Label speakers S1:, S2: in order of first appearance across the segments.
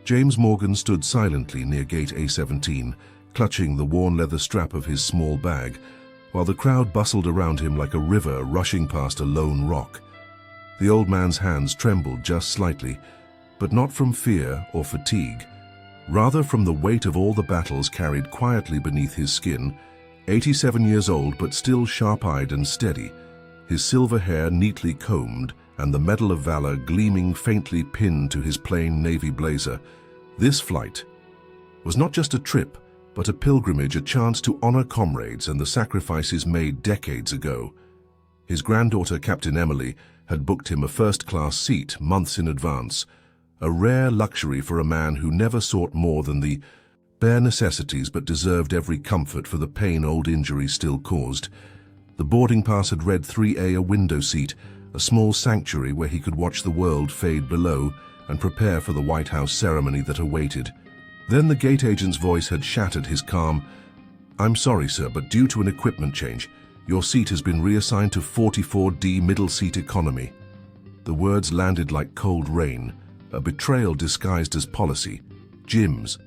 S1: James Morgan stood silently near gate A17, clutching the worn leather strap of his small bag, while the crowd bustled around him like a river rushing past a lone rock. The old man's hands trembled just slightly, but not from fear or fatigue, rather from the weight of all the battles carried quietly beneath his skin. 87 years old, but still sharp-eyed and steady, his silver hair neatly combed and the Medal of Valor gleaming faintly pinned to his plain navy blazer. This flight was not just a trip, but a pilgrimage, a chance to honor comrades and the sacrifices made decades ago. His granddaughter, Captain Emily, had booked him a first-class seat months in advance, a rare luxury for a man who never sought more than the bare necessities but deserved every comfort for the pain old injuries still caused. The boarding pass had read 3A, a window seat, a small sanctuary where he could watch the world fade below and prepare for the White House ceremony that awaited. Then the gate agent's voice had shattered his calm. "I'm sorry, sir, but due to an equipment change, your seat has been reassigned to 44D middle seat economy." The words landed like cold rain, a betrayal disguised as policy. Jim's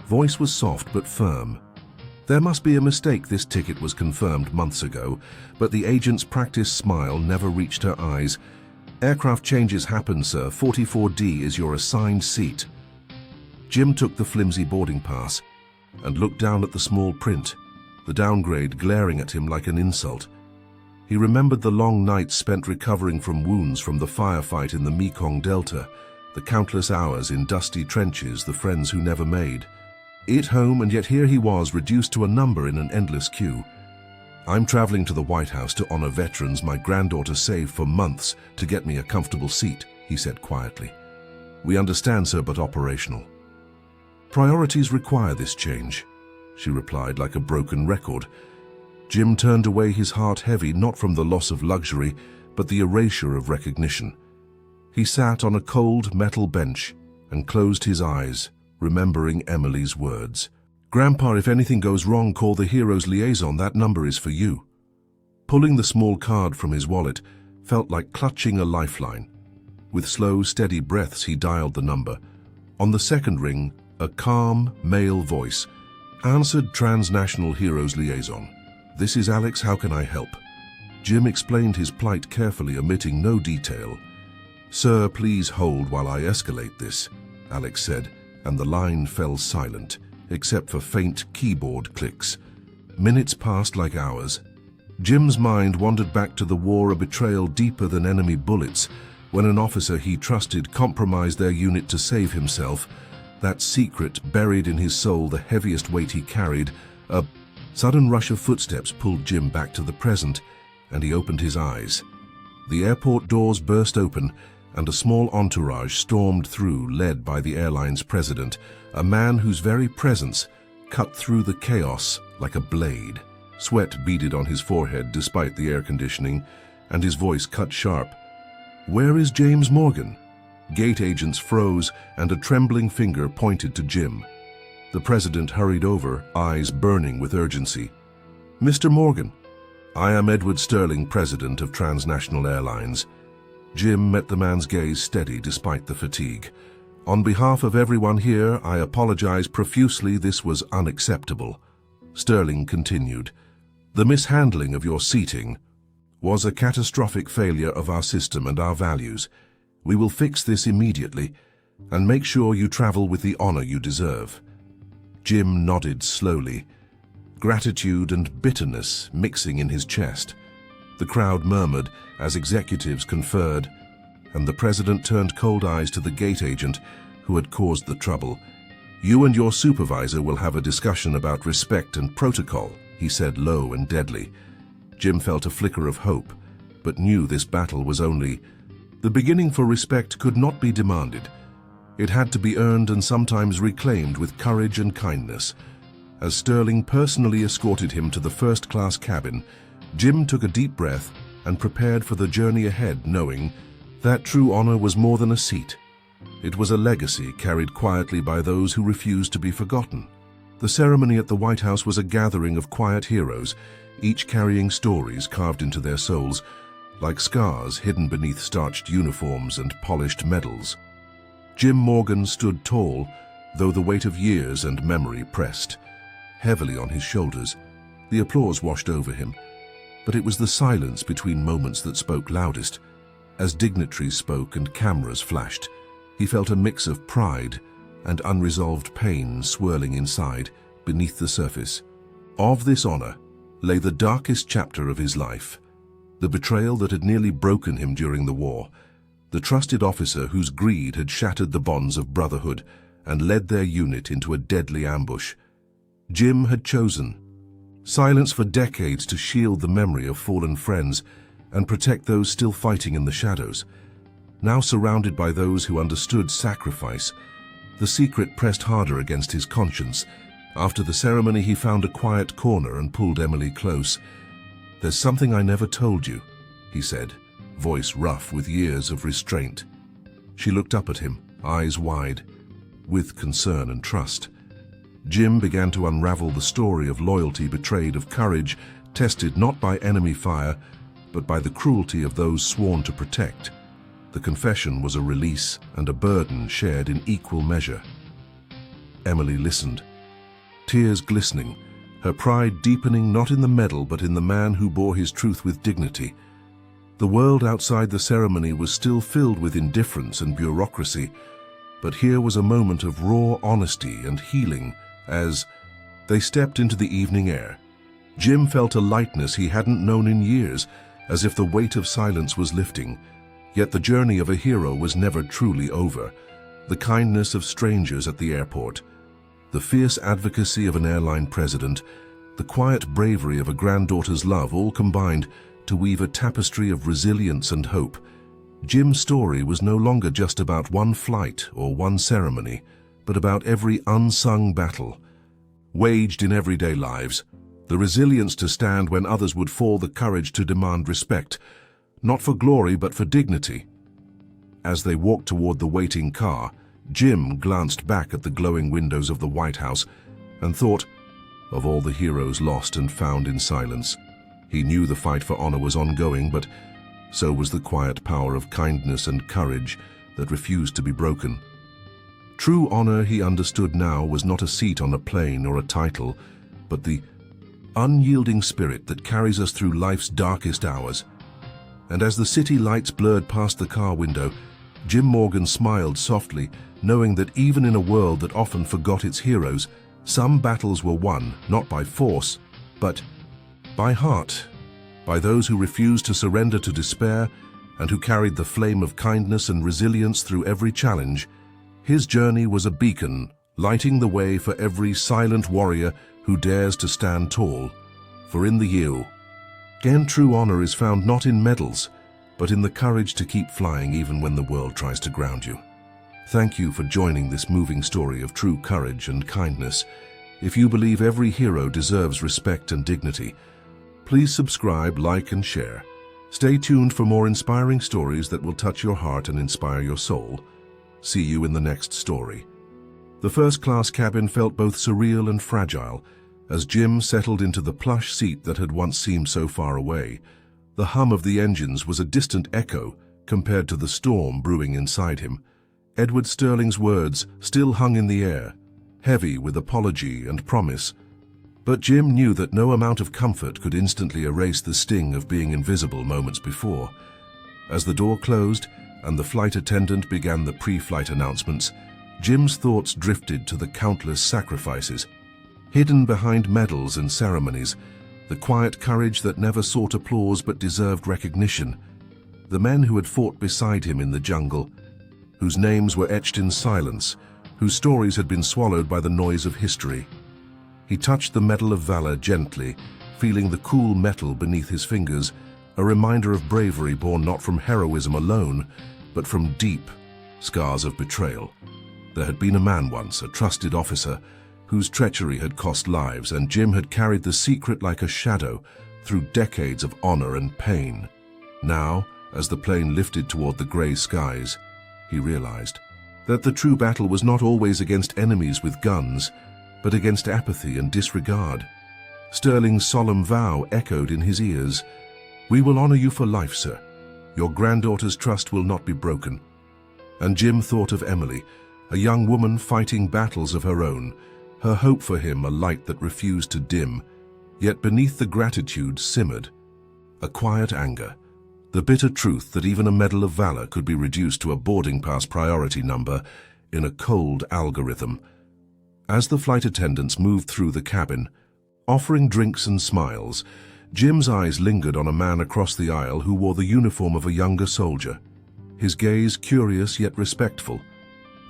S1: voice was soft but firm. There must be a mistake. This ticket was confirmed months ago, but the agent's practiced smile never reached her eyes. "Aircraft changes happen, sir. 44D is your assigned seat." Jim took the flimsy boarding pass and looked down at the small print, the downgrade glaring at him like an insult. He remembered the long nights spent recovering from wounds from the firefight in the Mekong Delta, the countless hours in dusty trenches, the friends who never made it home, and yet here he was, reduced to a number in an endless queue. "I'm traveling to the White House to honor veterans my granddaughter saved for months to get me a comfortable seat," he said quietly. "We understand, sir, but operational priorities require this change," she replied like a broken record. Jim turned away, his heart heavy, not from the loss of luxury, but the erasure of recognition. He sat on a cold metal bench and closed his eyes, remembering Emily's words. "Grandpa, if anything goes wrong, call the Heroes Liaison. That number is for you." Pulling the small card from his wallet felt like clutching a lifeline. With slow, steady breaths, he dialed the number. On the second ring, a calm, male voice answered. "Transnational Heroes Liaison. This is Alex. How can I help?" Jim explained his plight carefully, omitting no detail. "Sir, please hold while I escalate this," Alex said, and the line fell silent, except for faint keyboard clicks. Minutes passed like hours. Jim's mind wandered back to the war, a betrayal deeper than enemy bullets, when an officer he trusted compromised their unit to save himself. That secret buried in his soul, the heaviest weight he carried. A sudden rush of footsteps pulled Jim back to the present, and he opened his eyes. The airport doors burst open, and a small entourage stormed through, led by the airline's president, a man whose very presence cut through the chaos like a blade. Sweat beaded on his forehead despite the air conditioning, and his voice cut sharp. "Where is James Morgan?" Gate agents froze, and a trembling finger pointed to Jim. The president hurried over, eyes burning with urgency. "Mr. Morgan." "I am Edward Sterling, president of Transnational Airlines." Jim met the man's gaze steady despite the fatigue. "On behalf of everyone here, I apologize profusely. This was unacceptable." Sterling continued. "The mishandling of your seating was a catastrophic failure of our system and our values. We will fix this immediately and make sure you travel with the honor you deserve." Jim nodded slowly, gratitude and bitterness mixing in his chest. The crowd murmured as executives conferred, and the president turned cold eyes to the gate agent who had caused the trouble. "You and your supervisor will have a discussion about respect and protocol," he said low and deadly. Jim felt a flicker of hope, but knew this battle was only the beginning, for respect could not be demanded. It had to be earned and sometimes reclaimed with courage and kindness. As Sterling personally escorted him to the first-class cabin, Jim took a deep breath and prepared for the journey ahead, knowing that true honor was more than a seat. It was a legacy carried quietly by those who refused to be forgotten. The ceremony at the White House was a gathering of quiet heroes, each carrying stories carved into their souls, like scars hidden beneath starched uniforms and polished medals. Jim Morgan stood tall, though the weight of years and memory pressed heavily on his shoulders. The applause washed over him, but it was the silence between moments that spoke loudest. As dignitaries spoke and cameras flashed, he felt a mix of pride and unresolved pain swirling inside beneath the surface. Of this honor lay the darkest chapter of his life, the betrayal that had nearly broken him during the war, the trusted officer whose greed had shattered the bonds of brotherhood and led their unit into a deadly ambush. Jim had chosen silence for decades to shield the memory of fallen friends and protect those still fighting in the shadows. Now surrounded by those who understood sacrifice, the secret pressed harder against his conscience. After the ceremony, he found a quiet corner and pulled Emily close. "There's something I never told you," he said, voice rough with years of restraint. She looked up at him, eyes wide, with concern and trust. Jim began to unravel the story of loyalty betrayed, of courage tested not by enemy fire, but by the cruelty of those sworn to protect. The confession was a release and a burden shared in equal measure. Emily listened, tears glistening, her pride deepening not in the medal but in the man who bore his truth with dignity. The world outside the ceremony was still filled with indifference and bureaucracy, but here was a moment of raw honesty and healing. As they stepped into the evening air, Jim felt a lightness he hadn't known in years, as if the weight of silence was lifting. Yet the journey of a hero was never truly over. The kindness of strangers at the airport, the fierce advocacy of an airline president, the quiet bravery of a granddaughter's love all combined to weave a tapestry of resilience and hope. Jim's story was no longer just about one flight or one ceremony, but about every unsung battle waged in everyday lives, the resilience to stand when others would fall, the courage to demand respect, not for glory but for dignity. As they walked toward the waiting car, Jim glanced back at the glowing windows of the White House and thought of all the heroes lost and found in silence. He knew the fight for honor was ongoing, but so was the quiet power of kindness and courage that refused to be broken. True honor, he understood now, was not a seat on a plane or a title, but the unyielding spirit that carries us through life's darkest hours. And as the city lights blurred past the car window, Jim Morgan smiled softly, knowing that even in a world that often forgot its heroes, some battles were won not by force, but by heart, by those who refused to surrender to despair and who carried the flame of kindness and resilience through every challenge. His journey was a beacon, lighting the way for every silent warrior who dares to stand tall. For in the you, again, true honor is found not in medals, but in the courage to keep flying even when the world tries to ground you. Thank you for joining this moving story of true courage and kindness. If you believe every hero deserves respect and dignity, please subscribe, like, and share. Stay tuned for more inspiring stories that will touch your heart and inspire your soul. See you in the next story. The first-class cabin felt both surreal and fragile as Jim settled into the plush seat that had once seemed so far away. The hum of the engines was a distant echo compared to the storm brewing inside him. Edward Sterling's words still hung in the air, heavy with apology and promise. But Jim knew that no amount of comfort could instantly erase the sting of being invisible moments before. As the door closed and the flight attendant began the pre-flight announcements, Jim's thoughts drifted to the countless sacrifices hidden behind medals and ceremonies, the quiet courage that never sought applause but deserved recognition, the men who had fought beside him in the jungle, whose names were etched in silence, whose stories had been swallowed by the noise of history. He touched the Medal of Valor gently, feeling the cool metal beneath his fingers, a reminder of bravery born not from heroism alone, but from deep scars of betrayal. There had been a man once, a trusted officer, whose treachery had cost lives, and Jim had carried the secret like a shadow through decades of honor and pain. Now, as the plane lifted toward the gray skies, he realized that the true battle was not always against enemies with guns, but against apathy and disregard. Sterling's solemn vow echoed in his ears. "We will honor you for life, sir. Your granddaughter's trust will not be broken." And Jim thought of Emily, a young woman fighting battles of her own, her hope for him a light that refused to dim, yet beneath the gratitude simmered a quiet anger, the bitter truth that even a Medal of Valor could be reduced to a boarding pass priority number in a cold algorithm. As the flight attendants moved through the cabin, offering drinks and smiles, Jim's eyes lingered on a man across the aisle who wore the uniform of a younger soldier, his gaze curious yet respectful.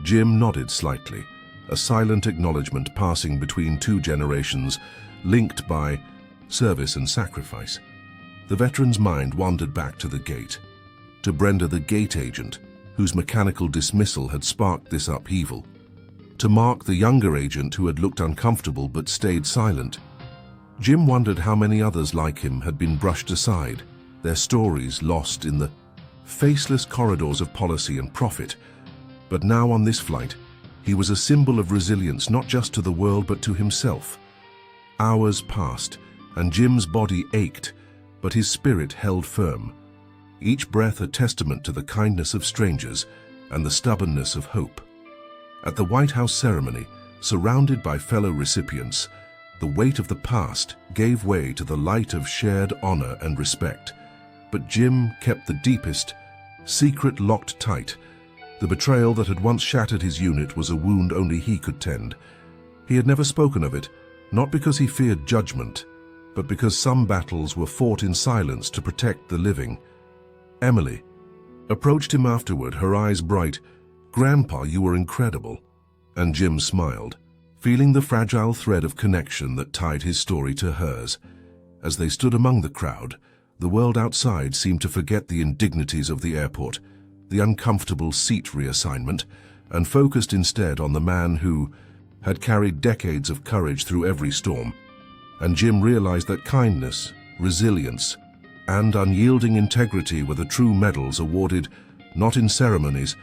S1: Jim nodded slightly, a silent acknowledgement passing between two generations, linked by service and sacrifice. The veteran's mind wandered back to the gate, to Brenda the gate agent, whose mechanical dismissal had sparked this upheaval, to Mark the younger agent who had looked uncomfortable but stayed silent. Jim wondered how many others like him had been brushed aside, their stories lost in the faceless corridors of policy and profit. But now on this flight, he was a symbol of resilience not just to the world but to himself. Hours passed, and Jim's body ached, but his spirit held firm, each breath a testament to the kindness of strangers and the stubbornness of hope. At the White House ceremony, surrounded by fellow recipients, the weight of the past gave way to the light of shared honor and respect. But Jim kept the deepest secret locked tight. The betrayal that had once shattered his unit was a wound only he could tend. He had never spoken of it, not because he feared judgment, but because some battles were fought in silence to protect the living. Emily approached him afterward, her eyes bright. "Grandpa, you were incredible." And Jim smiled, feeling the fragile thread of connection that tied his story to hers. As they stood among the crowd, the world outside seemed to forget the indignities of the airport, the uncomfortable seat reassignment, and focused instead on the man who had carried decades of courage through every storm. And Jim realized that kindness, resilience, and unyielding integrity were the true medals awarded not in ceremonies,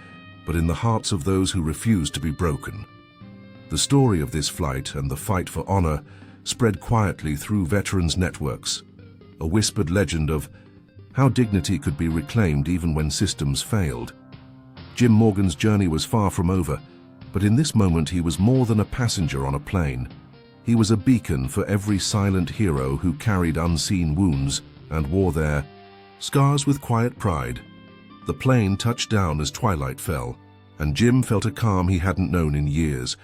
S1: but in the hearts of those who refused to be broken. The story of this flight and the fight for honor spread quietly through veterans' networks, a whispered legend of how dignity could be reclaimed even when systems failed. Jim Morgan's journey was far from over, but in this moment he was more than a passenger on a plane. He was a beacon for every silent hero who carried unseen wounds and wore their scars with quiet pride. The plane touched down as twilight fell, and Jim felt a calm he hadn't known in years.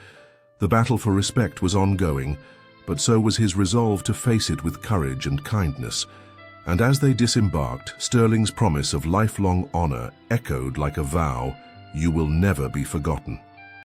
S1: The battle for respect was ongoing, but so was his resolve to face it with courage and kindness. And as they disembarked, Sterling's promise of lifelong honor echoed like a vow: "You will never be forgotten."